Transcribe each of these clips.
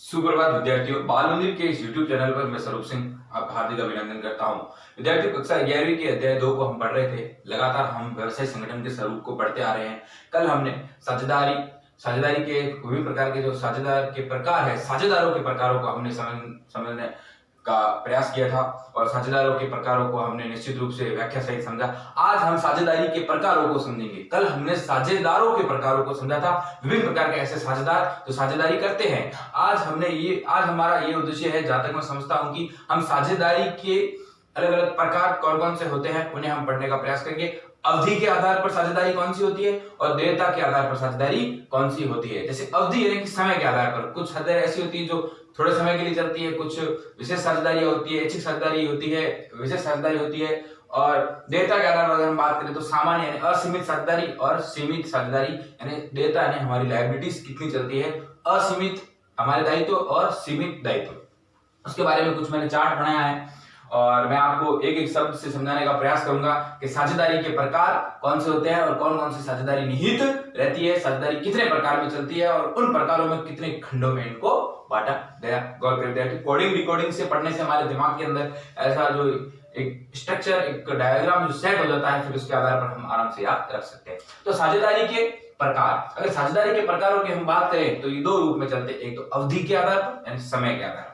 सुप्रभात विद्यार्थियों, बाल मंदिर के इस YouTube चैनल पर मैं स्वरूप सिंह आपका हार्दिक अभिनंदन करता हूं। विद्यार्थियों, कक्षा 11वीं के अध्याय 2 को हम पढ़ रहे थे। लगातार हम व्यवसाय संगठन के स्वरूप को पढ़ते आ रहे हैं। कल हमने साझेदारी के विभिन्न प्रकार के जो साझेदार के प्रकार है, साझेदारों के प्रकारों को हमने समझने का प्रयास किया था और साझेदारों के प्रकारों को हमने निश्चित रूप से व्याख्या सहित समझा। आज हम साझेदारी के प्रकारों को समझेंगे। कल हमने साझेदारों के प्रकारों को समझा था, विभिन्न प्रकार के ऐसे साझेदार जो साझेदारी करते हैं। आज हमारा ये उद्देश्य है, जहां तक मैं समझता हूं, कि हम साझेदारी के अलग अलग प्रकार कौन कौन से होते हैं उन्हें हम पढ़ने का प्रयास करेंगे। अवधि के आधार पर साझेदारी कौन सी होती है और देयता के आधार पर साझेदारी कौन सी होती है। जैसे अवधि यानी कि समय के आधार पर कुछ साझेदारी ऐसी होती है जो थोड़े समय के लिए चलती है, कुछ विशेष साझेदारी होती है, ऐच्छिक साझेदारी होती है, विशेष साझेदारी होती है। और देयता के आधार पर अगर हम बात करें तो सामान्य यानी असीमित साझेदारी और सीमित साझेदारी यानी देयता यानी हमारी लायबिलिटीज कितनी चलती है, असीमित हमारे दायित्व और सीमित दायित्व, उसके बारे में कुछ मैंने चार्ट बनाया है और मैं आपको एक एक शब्द से समझाने का प्रयास करूंगा कि साझेदारी के प्रकार कौन से होते हैं और कौन कौन सी साझेदारी निहित रहती है, साझेदारी कितने प्रकार में चलती है और उन प्रकारों में कितने खंडों में इनको बांटा गया। गौर कर दिया कि कोडिंग रिकॉर्डिंग से पढ़ने से हमारे दिमाग के अंदर ऐसा जो एक स्ट्रक्चर, एक डायग्राम जो सेट हो जाता है, फिर उसके आधार पर हम आराम से याद रख सकते हैं। तो साझेदारी के प्रकार, अगर साझेदारी के प्रकारों की हम बात करें तो ये दो रूप में चलते हैं। एक तो अवधि के आधार पर यानी समय के आधार पर,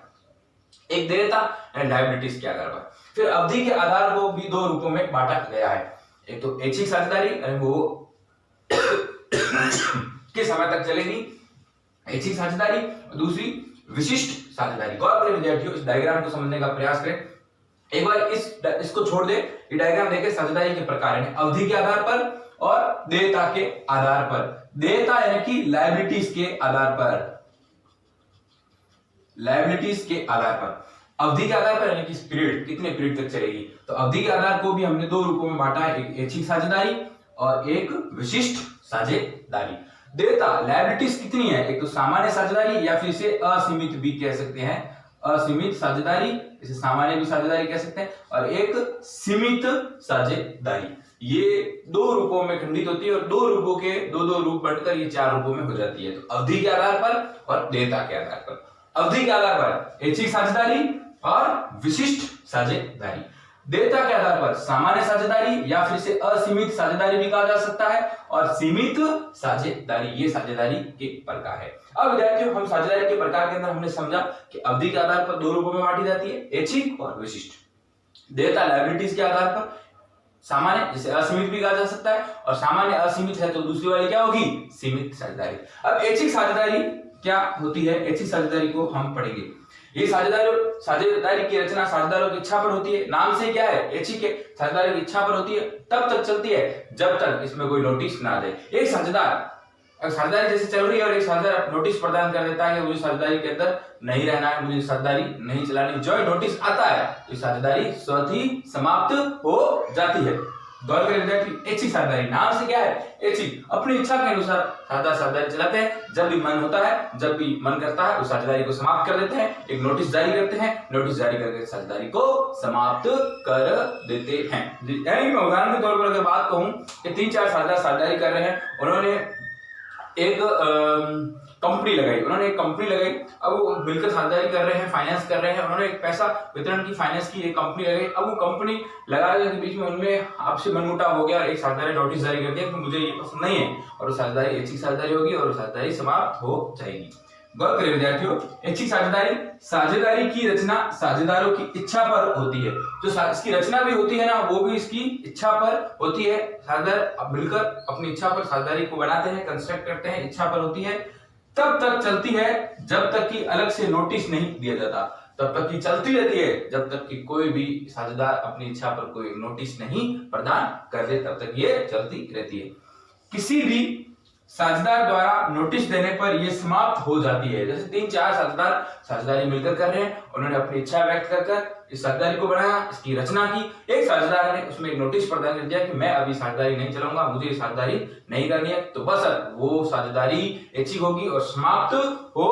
एक देयता यानी लायबिलिटीज के आधार पर। फिर अवधि के आधार को भी दो रूपों में बांटा गया है। एक तो ऐच्छिक साझेदारी यानी वो किस समय तक चलेगी, ऐच्छिक साझेदारी, दूसरी विशिष्ट साझेदारी। गौर करें विद्यार्थियों, इस डायग्राम को समझने का प्रयास करें। एक बार इसको छोड़ दे, ये डायग्राम देखें। साझेदारी के प्रकार यानी अवधि के आधार पर और देयता के आधार पर। देयता यानी कि लायबिलिटीज के आधार पर, लायबिलिटीज के आधार पर। अवधि के आधार पर यानी कि पीरियड, कितने पीरियड तक चलेगी। तो अवधि के आधार को भी हमने दो रूपों में बांटा है, एक ऐच्छिक साझेदारी और एक विशिष्ट साझेदारी। देयता लायबिलिटीज कितनी है, एक तो सामान्य साझेदारी या फिर इसे असीमित भी कह सकते हैं, असीमित साझेदारी, इसे सामान्य भी साझेदारी कह सकते हैं, और एक सीमित साझेदारी। ये दो रूपों में खंडित होती है और दो रूपों के दो रूप बढ़कर ये चार रूपों में हो जाती है। तो अवधि के आधार पर और देयता के आधार पर। अवधि के आधार पर ऐच्छिक साझेदारी और विशिष्ट साझेदारी। देयता के आधार पर सामान्य साझेदारी या फिर इसे असीमित साझेदारी भी कहा जा सकता है, और सीमित साझेदारी, ये साझेदारी के प्रकार है। अब विद्यार्थियों, हम साझेदारी के प्रकार के अंदर हमने समझा कि अवधि के आधार पर दो रूपों में बांटी जाती है, ऐच्छिक और विशिष्ट। देयता लायबिलिटीज के आधार पर सामान्य, जिसे असीमित भी कहा जा सकता है, और सामान्य असीमित है तो दूसरी वाली क्या होगी, सीमित साझेदारी। अब ऐच्छिक साझेदारी क्या होती है, ऐच्छिक साझेदारी को हम पढ़ेंगे। ये साझेदारी की रचना साझेदारों की इच्छा पर होती है। नाम से क्या है, ऐच्छिक है, साझेदारी की इच्छा पर होती है, तब तक चलती है जब तक इसमें कोई नोटिस ना आ जाए। एक साझेदारी जैसे चल रही है और एक साझेदार नोटिस प्रदान कर देता है कि मुझे साझेदारी के अंदर नहीं रहना है, मुझे साझेदारी नहीं चलानी, जो नोटिस आता है तो साझेदारी स्वतः ही समाप्त हो जाती है। गौर करें विद्यार्थी, ऐच्छिक साझेदारी, नाम से क्या है, ऐच्छिक, अपनी इच्छा के अनुसार साझेदारी चलाते हैं। जब भी मन होता है, जब भी मन करता है, उस साझेदारी को समाप्त कर देते हैं, एक नोटिस जारी करते हैं, नोटिस जारी करके साझेदारी को समाप्त कर देते हैं। यानी मैं उदाहरण के तौर पर अगर बात कहूं कि 3-4 साझेदारी कर रहे हैं, उन्होंने एक कंपनी लगाई, अब वो मिलकर साझेदारी कर रहे हैं, फाइनेंस कर रहे हैं, उन्होंने एक पैसा वितरण की फाइनेंस की एक कंपनी लगाई। अब वो कंपनी लगाने के बीच में उनमें आपसे मनमुटाव हो गया और एक साझेदारी नोटिस जारी कर दिया कि मुझे ये पसंद नहीं है, और वो साझेदारी ऐच्छिक साझेदारी होगी और साझेदारी समाप्त हो जाएगी। गौर करें विद्यार्थियों, ऐच्छिक साझेदारी की रचना साझेदारों की इच्छा पर होती है। जो इसकी रचना भी होती है ना, वो भी इसकी इच्छा पर होती है। साझेदार मिलकर अपनी इच्छा पर साझेदारी को बनाते हैं, कंस्ट्रक्ट करते हैं, इच्छा पर होती है, तब तक चलती है जब तक कि अलग से नोटिस नहीं दिया जाता, तब तक की चलती रहती है जब तक कि कोई भी साझेदार अपनी इच्छा पर कोई नोटिस नहीं प्रदान कर दे, तब तक ये चलती रहती है। किसी भी साझेदार द्वारा नोटिस देने पर यह समाप्त हो जाती है। जैसे 3-4 साझेदार साझेदारी मिलकर कर रहे हैं, उन्होंने अपनी इच्छा व्यक्त कर इस साझेदारी को बनाया, इसकी रचना की। एक साझेदार ने उसमें एक नोटिस प्रदान कर दिया कि मैं अभी साझेदारी नहीं चलाऊंगा, मुझे ये साझेदारी नहीं करनी है, तो बस वो साझेदारी ऐच्छिक होगी और समाप्त हो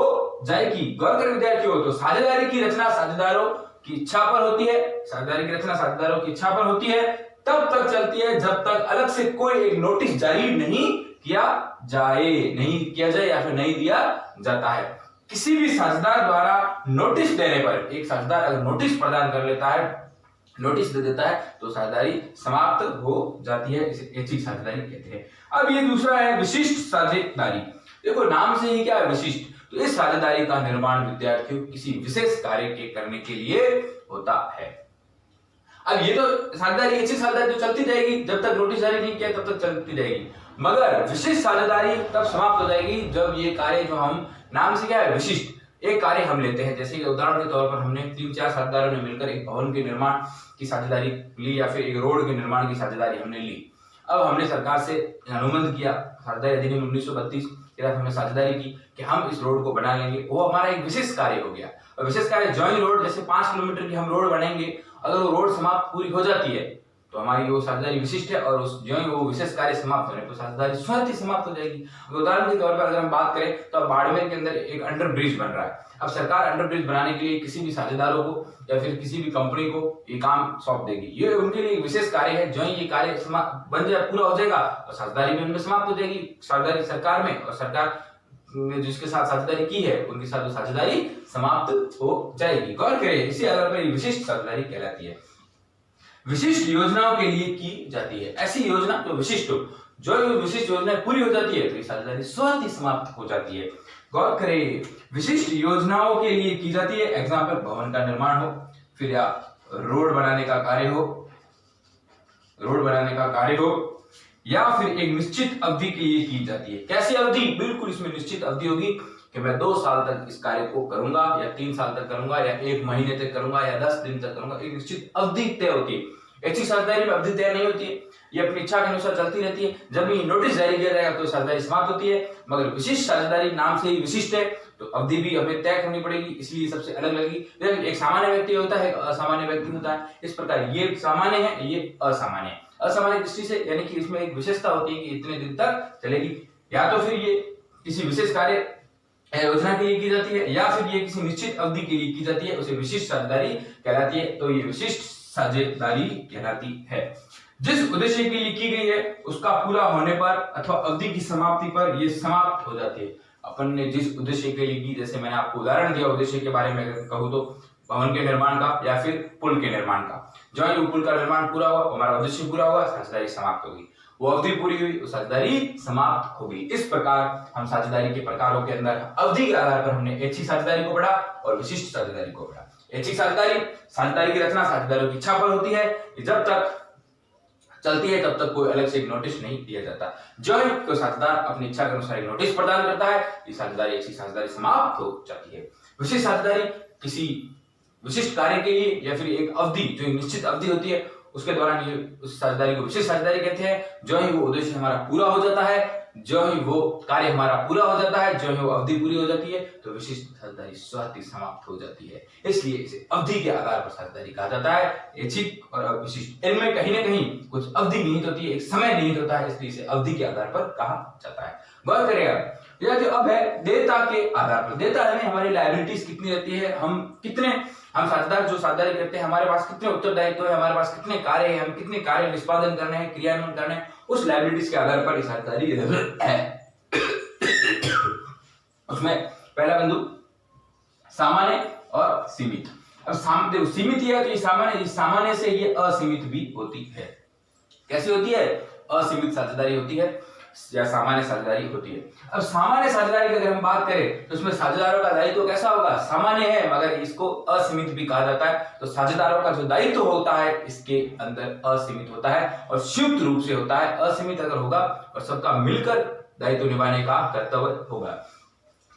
जाएगी। गौर करें विद्यार्थियों, तो साझेदारी की रचना साझेदारों की इच्छा पर होती है, साझेदारी की रचना साझेदारों की इच्छा पर होती है, तब तक चलती है जब तक अलग से कोई एक नोटिस जारी नहीं किया जाए या फिर नहीं दिया जाता है। किसी भी साझेदार द्वारा नोटिस देने पर, एक साझेदार अगर नोटिस प्रदान कर लेता है, नोटिस दे देता है, तो साझेदारी समाप्त हो जाती है, इसे ऐच्छिक साझेदारी कहते हैं। अब ये दूसरा है विशिष्ट साझेदारी। देखो नाम से ही क्या है, विशिष्ट। तो इस साझेदारी का निर्माण विद्यार्थियों किसी विशेष कार्य के करने के लिए होता है। अब ये तो साझेदारी, ऐच्छिक साझेदारी तो चलती जाएगी, जब तक नोटिस जारी नहीं किया तब तक चलती जाएगी, मगर विशिष्ट साझेदारी तब समाप्त हो जाएगी जब ये कार्य जो हम, नाम से क्या है, विशिष्ट, एक कार्य हम लेते हैं। जैसे उदाहरण के तौर पर हमने 3-4 साझेदारों ने मिलकर एक भवन के निर्माण की साझेदारी ली, या फिर एक रोड के निर्माण की साझेदारी हमने ली। अब हमने सरकार से अनुबंध किया, साझेदारी अधिनियम 1932 के तहत हमने साझेदारी की कि हम इस रोड को बना लेंगे, वो हमारा एक विशेष कार्य हो गया। और विशेष कार्य जॉइंट रोड, जैसे 5 किलोमीटर की हम रोड बनाएंगे, अगर वो रोड समाप्त पूरी हो जाती है तो हमारी वो साझेदारी विशिष्ट है, और उस जो वो विशेष कार्य समाप्त होने पर साझेदारी स्वतः ही समाप्त हो जाएगी। उदाहरण के तौर पर अगर हम बात करें तो बाड़मेर के अंदर एक अंडर ब्रिज बन रहा है। अब सरकार अंडर ब्रिज बनाने के लिए किसी भी साझेदारों को या फिर किसी भी कंपनी को ये काम सौंप देगी, ये उनके लिए विशेष कार्य है। जो ये कार्य बन जाए, पूरा हो जाएगा, और साझेदारी भी उनमें समाप्त हो जाएगी, साझेदारी सरकार में, और सरकार ने जिसके साथ साझेदारी की है उनके साथ वो साझेदारी समाप्त हो जाएगी। गौर करें, इसी आधार पर विशिष्ट साझेदारी कहलाती है। विशिष्ट योजनाओं के लिए की जाती है, ऐसी योजना जो विशिष्ट हो, जो विशिष्ट योजना पूरी हो जाती है तो ये साझेदारी स्वतः ही समाप्त हो जाती है। गौर करें, विशिष्ट योजनाओं के लिए की जाती है, एग्जाम्पल भवन का निर्माण हो, फिर या रोड बनाने का कार्य हो, रोड बनाने का कार्य हो, या फिर एक निश्चित अवधि के लिए की जाती है। कैसी अवधि? बिल्कुल इसमें निश्चित अवधि होगी कि मैं 2 साल तक इस कार्य को करूंगा, या 3 साल तक करूंगा, या 1 महीने तक करूंगा, या 10 दिन तक करूंगा। एक निश्चित अवधि तय होती है। ऐच्छिक साझेदारी में अवधि तय नहीं होती है, ये अपनी इच्छा के अनुसार चलती रहती है। जब भी नोटिस जारी किया जाएगा तो साझेदारी समाप्त होती है। मगर विशिष्ट साझेदारी नाम से ही विशिष्ट है, तो अवधि भी हमें तय करनी पड़ेगी, इसलिए सबसे अलग लगेगी। एक सामान्य व्यक्ति होता है, असामान्य व्यक्ति होता है। इस प्रकार ये सामान्य है, ये असामान्य है। असामान्य दृष्टि से यानी कि इसमें एक विशेषता होती है कि इतने दिन तक चलेगी, या तो फिर ये किसी विशेष कार्य योजना के लिए की जाती है, या फिर ये किसी निश्चित अवधि के लिए की जाती है, उसे विशिष्ट साझेदारी कहलाती है। तो ये विशिष्ट साझेदारी कहलाती है। जिस उद्देश्य के लिए की गई है उसका पूरा होने पर अथवा अवधि की समाप्ति पर ये समाप्त हो जाती है। अपन ने जिस उद्देश्य के लिए की, जैसे मैंने आपको उदाहरण दिया उद्देश्य के बारे में अगर कहूँ तो भवन के निर्माण का या फिर पुल के निर्माण का, जो ही पुल का निर्माण पूरा हुआ, हमारा उद्देश्य पूरा हुआ, साझेदारी समाप्त होगी। वो अवधि पूरी हुई, साझेदारी समाप्त होगी। इस प्रकार हम साझेदारी के प्रकारों के अंदर अवधि के आधार पर हमने ऐच्छिक साझेदारी को पढ़ा और विशिष्ट साझेदारी को पढ़ा। ऐच्छिक साझेदारी, साझेदारी की रचना साझेदारों की इच्छा पर होती है, जब तक चलती है तब तक कोई अलग से एक नोटिस नहीं दिया जाता। जो ही कोई साझेदार अपनी इच्छा के अनुसार एक नोटिस प्रदान करता है, ये साझेदारी, ऐच्छिक साझेदारी समाप्त हो जाती है। विशिष्ट साझेदारी किसी विशिष्ट कार्य के लिए या फिर एक अवधि, जो एक निश्चित अवधि होती है उसके दौरान ये उस साझेदारी को विशिष्ट साझेदारी कहते हैं। जो ही वो उद्देश्य हमारा पूरा हो जाता है, जो ही वो कार्य हमारा पूरा हो जाता है, जो ही वो अवधि पूरी हो जाती है, तो विशिष्ट साझेदारी स्वतः ही समाप्त हो जाती है। इसलिए इसे अवधि के आधार पर साझेदारी कहा जाता है। ऐच्छिक और विशिष्ट, इनमें कहीं ना कहीं कुछ अवधि निहित होती है, एक समय निहित होता है, इसलिए इसे अवधि के आधार पर कहा जाता है। गौर करिएगा, यह जो अब है देयता के आधार पर, देयता यानी हमारी लायबिलिटीज कितनी रहती है, हम साझेदार जो साझेदारी करते हैं, हमारे पास कितने उत्तरदायित्व है, हमारे पास कितने कार्य है, हम कितने कार्य निष्पादन करने हैं, क्रियान्वयन करने हैं, उस लायबिलिटीज के आधार पर साझेदारी है। उसमें पहला बिंदु सामान्य और सीमित। अब सीमित है तो ये सामान्य से ये असीमित भी होती है। कैसी होती है? असीमित साझेदारी होती है या सामान्य साझेदारी होती है। अब सामान्य साझेदारी की अगर हम बात करें तो उसमें साझेदारों का दायित्व कैसा होगा? सामान्य है, मगर इसको असीमित भी कहा जाता है। तो साझेदारों का जो दायित्व होता है इसके अंदर असीमित होता है और संयुक्त रूप से होता है। असीमित अगर होगा और सबका मिलकर दायित्व निभाने का कर्तव्य होगा,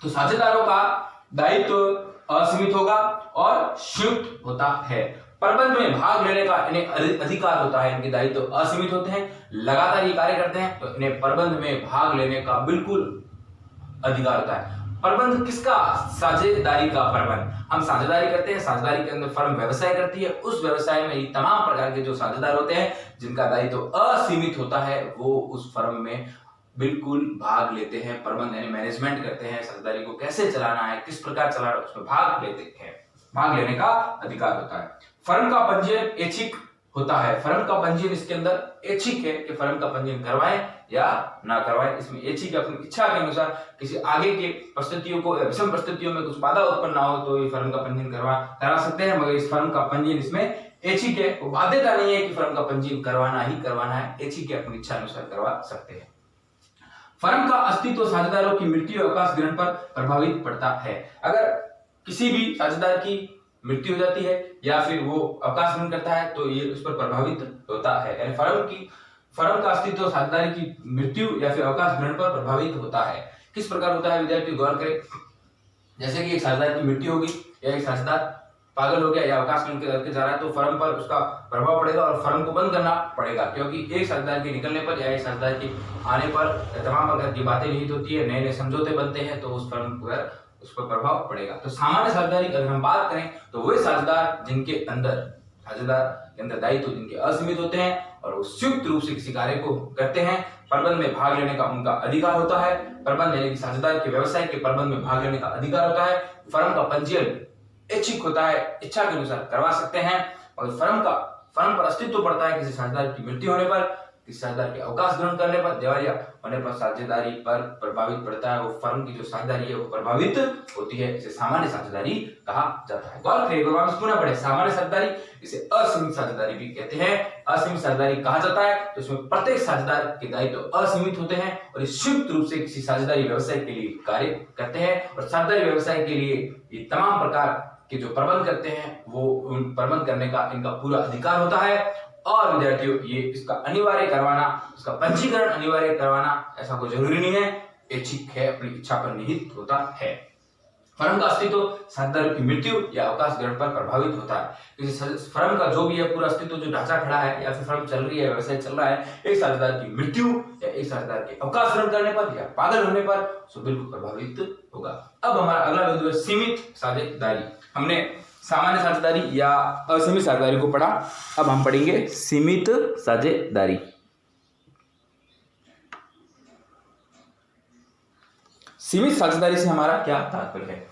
तो साझेदारों का दायित्व असीमित होगा और संयुक्त होता है। प्रबंध में भाग लेने का इन्हें अधिकार होता है, इनके दायित्व असीमित होते हैं, लगातार ये कार्य करते हैं, तो इन्हें प्रबंध में भाग लेने का बिल्कुल अधिकार होता है। प्रबंध किसका? साझेदारी का प्रबंध। हम साझेदारी करते हैं, साझेदारी के अंदर फर्म व्यवसाय करती है, उस व्यवसाय में ये तमाम प्रकार के जो साझेदार होते हैं जिनका दायित्व असीमित होता है, वो उस फर्म में बिल्कुल भाग लेते हैं। प्रबंध यानी मैनेजमेंट करते हैं, साझेदारी को कैसे चलाना है, किस प्रकार चलाना है, उसमें भाग लेते हैं, भाग लेने का अधिकार होता है। फर्म का पंजीयन ऐच्छिक होता है। फर्म का पंजीयन इसके अंदर ऐच्छिक है कि फर्म का पंजीयन करवाएं या ना करवाएं। इसमें ऐच्छिक अपनी इच्छा के अनुसार किसी आगे के परिस्थितियों को विषम परिस्थितियों में कुछ बाधा उत्पन्न ना हो तो ये फर्म का पंजीयन करा सकते हैं, मगर इस फर्म का पंजीयन इसमें ऐच्छिक है। वो बाध्यता नहीं है कि फर्म का पंजीयन करवाना ही करवाना है, ऐच्छिक है, अपनी इच्छा अनुसार करवा सकते हैं। फर्म का अस्तित्व साझेदारों की मृत्यु अवकाश ग्रहण पर प्रभावित पड़ता है। अगर किसी भी साझेदार की मृत्यु हो जाती है या फिर वो अवकाश ग्रहण करता है तो ये उस पर प्रभावित होता है। यानी फर्म का अस्तित्व साझेदारी की मृत्यु या फिर अवकाश ग्रहण पर प्रभावित होता है। किस प्रकार होता है विद्यार्थी गौर करें। जैसे कि एक साझेदार की मृत्यु होगी या एक साझेदार पागल हो गया या अवकाश ग्रहण करके जा रहा है तो फर्म पर उसका प्रभाव पड़ेगा और फर्म को बंद करना पड़ेगा, क्योंकि एक साझेदार के निकलने पर या एक साझेदार के आने पर तमाम प्रकार की बातें निहित होती है, नए नए समझौते बनते हैं, तो उस फर्म पर उस पर प्रभाव पड़ेगा। तो सामान्य साझेदारी अगर हम बात करें तो वे साझेदार के अंदर दायित्व जिनके असीमित होते हैं और वो संयुक्त रूप से किसी कार्य को करते हैं, प्रबंध में भाग लेने का उनका अधिकार होता है। प्रबंध यानी कि साझेदार के व्यवसाय के प्रबंध में भाग लेने का अधिकार होता है। फर्म का पंजीयन ऐच्छिक होता है, इच्छा के अनुसार करवा सकते हैं। और फर्म पर अस्तित्व पड़ता है किसी साझेदार की मृत्यु होने पर, किसी साझेदार के अवकाश ग्रहण करने पर, दिवालिया होने पर साझेदारी पर प्रभावित पड़ता है। वो फर्म की जो साझेदारी है वो प्रभावित होती है। इसे सामान्य साझेदारी कहा जाता है। गौर करिए, वापस पुनः पढ़े। सामान्य साझेदारी, इसे असीमित साझेदारी भी कहते हैं। असीमित साझेदारी कहा जाता है तो इसमें प्रत्येक साझेदार के दायित्व असीमित होते हैं और संयुक्त रूप से किसी साझेदारी व्यवसाय के लिए कार्य करते हैं। और साझेदारी व्यवसाय के लिए ये तमाम प्रकार कि जो प्रबंध करते हैं वो उन प्रबंध करने का इनका पूरा अधिकार होता है। और विद्यार्थियों ये इसका अनिवार्य करवाना, इसका पंजीकरण अनिवार्य करवाना ऐसा कोई जरूरी नहीं है, ऐच्छिक है, अपनी इच्छा पर निहित होता है। फर्म का अस्तित्व साझेदारों की मृत्यु या अवकाश ग्रहण पर प्रभावित होता है। किसी फर्म का जो भी है पूरा अस्तित्व जो ढांचा खड़ा है या फिर फर्म चल रही है, व्यवसाय चल रहा है, एक साझेदार की मृत्यु या एक साझेदार के अवकाश ग्रहण करने पर या पागल होने पर सो बिल्कुल प्रभावित होगा। अब हमारा अगला बिंदु है सीमित साझेदारी। हमने सामान्य साझेदारी या असीमित साझेदारी को पढ़ा, अब हम पढ़ेंगे सीमित साझेदारी। सीमित साझेदारी से हमारा क्या तात्पर्य है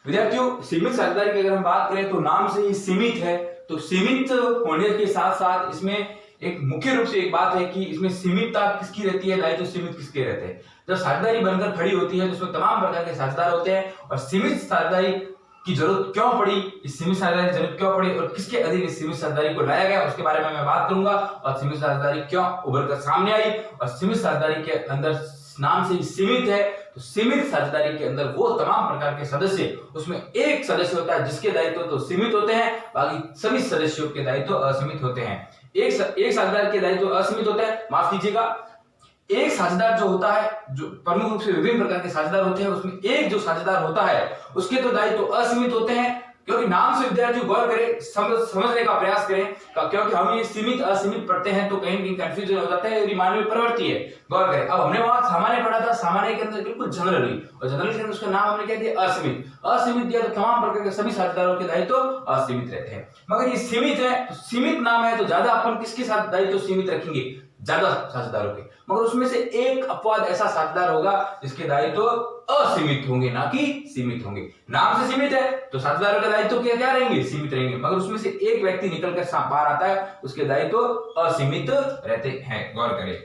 विद्यार्थियों। सीमित साझेदारी की अगर हम बात करें तो नाम से ही सीमित है, तो सीमित होने के साथ साथ इसमें एक मुख्य रूप से एक बात है कि इसमें सीमितता किसकी रहती है, दायित्व सीमित किसके रहते हैं। जब साझेदारी बनकर खड़ी होती है तो उसमें तमाम प्रकार के साझेदार होते हैं और सीमित साझेदारी की जरूरत क्यों पड़ी, इस सीमित साझेदारी की जरूरत क्यों पड़ी और किसके अधीन इस सीमित साझेदारी को लाया गया उसके बारे में मैं बात करूंगा। और सीमित साझेदारी क्यों उभर कर सामने आई और सीमित साझेदारी के अंदर नाम से ही सीमित है, तो सीमित साझेदारी के अंदर वो तमाम प्रकार के सदस्य, उसमें एक सदस्य होता है जिसके दायित्व तो सीमित होते हैं, बाकी सभी सदस्यों के दायित्व असीमित होते हैं। एक साझेदार के दायित्व असीमित होते हैं, माफ कीजिएगा, एक साझेदार जो होता है, जो प्रमुख रूप से विभिन्न प्रकार के साझेदार होते हैं, उसमें एक जो साझेदार होता है उसके तो दायित्व असीमित होते हैं। क्योंकि नाम से विद्यार्थी गौर करें, समझने का प्रयास करें, क्योंकि हम ये सीमित असीमित पढ़ते हैं तो कहीं कहीं कंफ्यूजन हो जाता है, मानवीय प्रवृत्ति है। गौर करें, अब हमने वहां सामान्य पढ़ा था, सामान्य के अंदर बिल्कुल जनरल हुई और जनरल के अंदर उसका नाम हमने क्या दिया, असीमित। असीमित दिया तो तमाम प्रकार के सभी साझेदारों के दायित्व असीमित रहते हैं। मगर ये सीमित है, तो सीमित नाम है तो ज्यादा अपन किसके साथ दायित्व सीमित रखेंगे, ज्यादा साझेदारों के। मगर उसमें से एक अपवाद ऐसा साझेदार होगा जिसके दायित्व असीमित होंगे, ना कि सीमित होंगे। नाम से सीमित है तो साझेदारों के दायित्व क्या रहेंगे, सीमित रहेंगे, मगर उसमें से एक व्यक्ति निकलकर बाहर आता है, उसके दायित्व असीमित रहते हैं। गौर करें,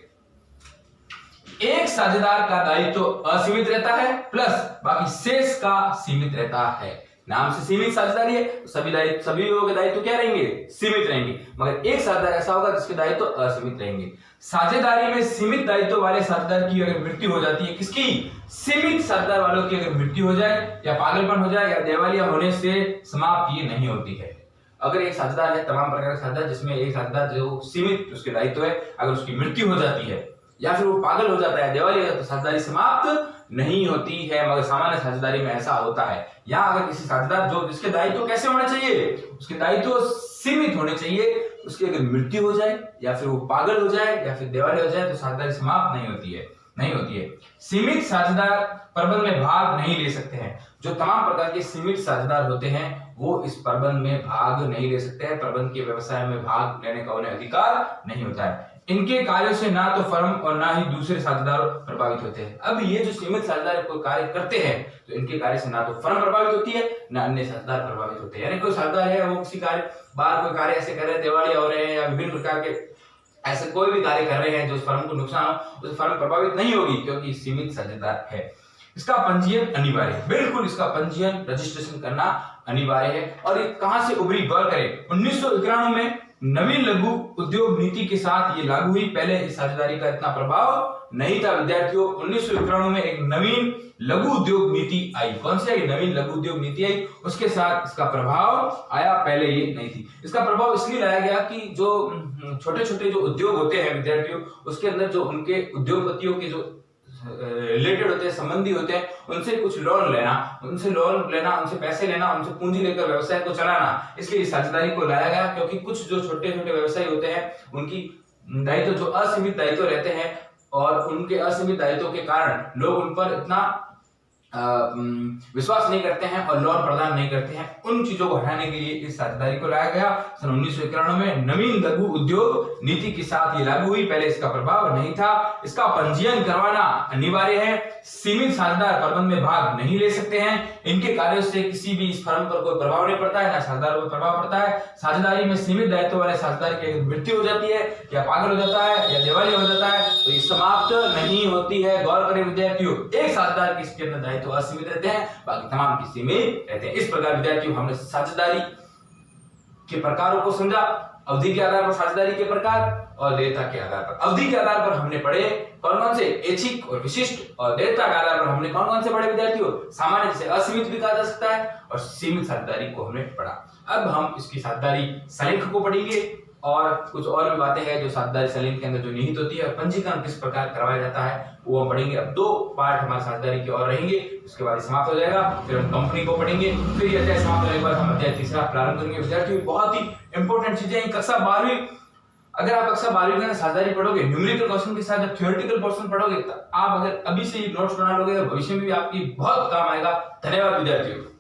एक साझेदार का दायित्व असीमित रहता है प्लस बाकी शेष का सीमित रहता है। नाम से सीमित साझेदारी है तो सभी लोगों के दायित्व क्या रहेंगे, सीमित रहेंगे, मगर एक साझेदार ऐसा होगा जिसके दायित्व असीमित रहेंगे। साझेदारी में सीमित दायित्व वाले साझेदार की अगर मृत्यु हो जाती है, किसकी, सीमित साझेदार वालों की अगर मृत्यु हो जाए या पागलपन हो जाए या दिवालिया होने से समाप्त ये नहीं होती है। अगर एक साझेदार है, तमाम प्रकार के साझेदार, जिसमें एक साझेदार जो सीमित उसके दायित्व है, अगर उसकी मृत्यु हो जाती है या फिर वो पागल हो जाता है, दिवालिया हो जाता है, तो साझेदारी समाप्त नहीं होती है। मगर सामान्य साझेदारी में ऐसा होता है। यहाँ अगर किसी साझेदार जो जिसके दायित्व कैसे होने चाहिए, उसके दायित्व सीमित होने चाहिए, उसकी अगर मृत्यु हो जाए या फिर वो पागल हो जाए या फिर दिवालिया हो जाए तो साझेदारी समाप्त नहीं होती है। सीमित साझेदार प्रबंध में भाग नहीं ले सकते हैं। जो तमाम प्रकार के सीमित साझेदार होते हैं वो इस प्रबंध में भाग नहीं ले सकते हैं, प्रबंध के व्यवसाय में भाग लेने का उन्हें अधिकार नहीं होता है। इनके कार्यों से ना तो फर्म और ना ही दूसरे साझेदार प्रभावित होते हैं। अब ये जो सीमित साझेदार कोई कार्य करते हैं तो इनके कार्य से ना तो फर्म प्रभावित होती है ना अन्य साझेदार प्रभावित होते हैं। यानी कोई साझेदार है वो किसी कार्य बाहर कोई कार्य ऐसे कर रहे हैं, दिवालिया हो रहे हैं या विभिन्न प्रकार के ऐसे कोई भी कार्य कर रहे हैं जो फर्म को नुकसान हो, उस फर्म प्रभावित नहीं होगी क्योंकि सीमित साझेदार है। इसका पंजीयन अनिवार्य है, बिल्कुल इसका पंजीयन रजिस्ट्रेशन करना अनिवार्य है। और ये कहां से उभरी गौर करें, 1991 में नवीन लघु उद्योग नीति के साथ ये लागू हुई। पहले इस साझेदारी का इतना प्रभाव नहीं था विद्यार्थियों। 1991 में एक नवीन लघु उद्योग नीति आई। कौन सी आई? नवीन लघु उद्योग नीति आई, उसके साथ इसका प्रभाव आया, पहले ये नहीं थी। इसका प्रभाव इसलिए लाया गया कि जो छोटे छोटे जो उद्योग होते हैं विद्यार्थियों, उसके अंदर जो उनके उद्योगपतियों के जो रिलेटेड होते हैं, संबंधी होते हैं, उनसे कुछ लोन लेना, उनसे पैसे लेना, उनसे पूंजी लेकर व्यवसाय को चलाना, इसलिए इस साझेदारी को लाया गया। क्योंकि कुछ जो छोटे छोटे व्यवसायी होते हैं उनकी दायित्व जो असीमित दायित्व रहते हैं और उनके असीमित दायित्व के कारण लोग उन पर इतना विश्वास नहीं करते हैं और लोन प्रदान नहीं करते हैं। उन चीजों को हटाने के लिए इस साझेदारी को लाया गया। सन 1991 में नवीन लघु उद्योग नीति के साथ ये लागू हुई। पहले इसका प्रभाव नहीं था। इसका पंजीयन करवाना अनिवार्य है। सीमित साझेदार प्रबंध में भाग नहीं ले सकते हैं। इनके कार्यों से किसी भी इस फर्म पर कोई प्रभाव नहीं पड़ता है, ना साझेदारों पर प्रभाव पड़ता है। साझेदारी में सीमित दायित्व वाले साझेदार की मृत्यु हो जाती है या पागल हो जाता है या दिवालिया हो जाता है तो ये समाप्त नहीं होती है। गौर करें विद्यार्थियों, एक साझेदार की इसके अंदर दायित्व असीमित रहते हैं, बाकी तमाम की सीमित रहते हैं। इस प्रकार विद्यार्थियों हमने साझेदारी के प्रकारों को समझा। अवधि के आधार पर साझेदारी के प्रकार और देयता के आधार पर। अवधि के आधार पर हमने पढ़े कौन कौन से, ऐच्छिक और विशिष्ट, और देयता के आधार पर हमने कौन कौन से पढ़े विद्यार्थियों, सामान्य जिसे असीमित भी कहा जा सकता है, और सीमित साझेदारी को हमने पढ़ा। अब हम इसकी साझेदारी सलेख को पढ़ेंगे और कुछ और भी बातें हैं जो साझेदारी सलेख के अंदर जो निहित होती है, पंजीकरण किस प्रकार करवाया जाता है वो हम पढ़ेंगे। अब 2 पार्ट हमारे साझेदारी के और रहेंगे, उसके बाद समाप्त हो जाएगा। फिर हम कंपनी को पढ़ेंगे, फिर ये अध्याय समाप्त होने के बाद हम अध्याय तीसरा प्रारंभ करेंगे। विद्यार्थियों बहुत ही इंपॉर्टेंट चीजें कक्षा 12वीं, अगर आप कक्षा 12वीं में साझेदारी पढ़ोगे, न्यूमेरिकल क्वेश्चन के साथ जब थ्योरेटिकल पोर्शन पढ़ोगे तो आप अगर अभी से ही नोट्स बना लोगे तो भविष्य में भी आपकी बहुत काम आएगा। धन्यवाद विद्यार्थियों।